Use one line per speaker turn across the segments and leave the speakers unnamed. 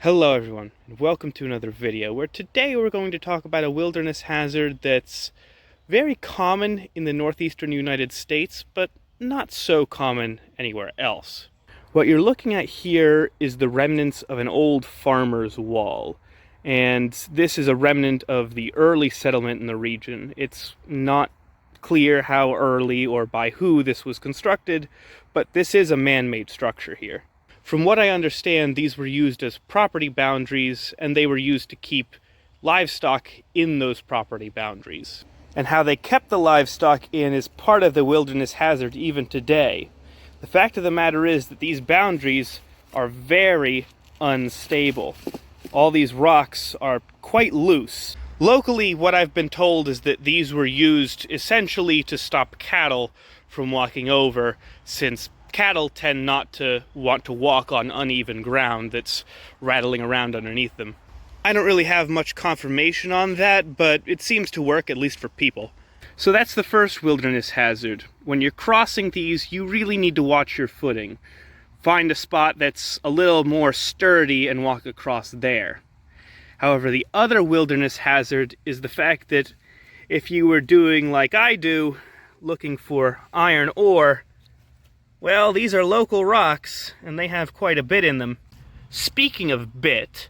Hello everyone, and welcome to another video where today we're going to talk about a wilderness hazard that's very common in the northeastern United States, but not so common anywhere else. What you're looking at here is the remnants of an old farmer's wall, and this is a remnant of the early settlement in the region. It's not clear how early or by who this was constructed, but this is a man-made structure here. From what I understand, these were used as property boundaries, and they were used to keep livestock in those property boundaries. And how they kept the livestock in is part of the wilderness hazard even today. The fact of the matter is that these boundaries are very unstable. All these rocks are quite loose. Locally, what I've been told is that these were used essentially to stop cattle from walking over, since cattle tend not to want to walk on uneven ground that's rattling around underneath them. I don't really have much confirmation on that, but it seems to work, at least for people. So that's the first wilderness hazard. When you're crossing these, you really need to watch your footing. Find a spot that's a little more sturdy and walk across there. However, the other wilderness hazard is the fact that if you were doing like I do, looking for iron ore, well, these are local rocks, and they have quite a bit in them. Speaking of bit,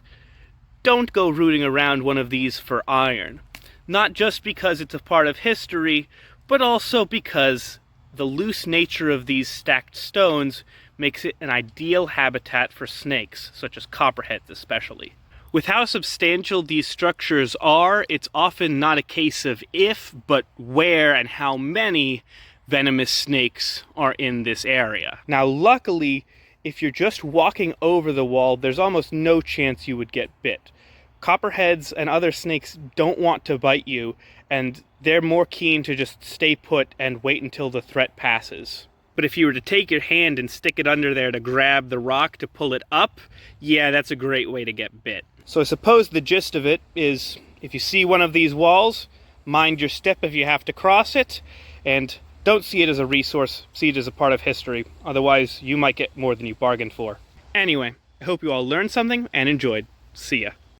don't go rooting around one of these for iron. Not just because it's a part of history, but also because the loose nature of these stacked stones makes it an ideal habitat for snakes, such as copperheads especially. With how substantial these structures are, it's often not a case of if, but where and how many venomous snakes are in this area. Now, luckily, if you're just walking over the wall, there's almost no chance you would get bit. Copperheads and other snakes don't want to bite you, and they're more keen to just stay put and wait until the threat passes. But if you were to take your hand and stick it under there to grab the rock to pull it up, yeah, that's a great way to get bit. So I suppose the gist of it is, if you see one of these walls, mind your step if you have to cross it, and don't see it as a resource, see it as a part of history. Otherwise, you might get more than you bargained for. Anyway, I hope you all learned something and enjoyed. See ya.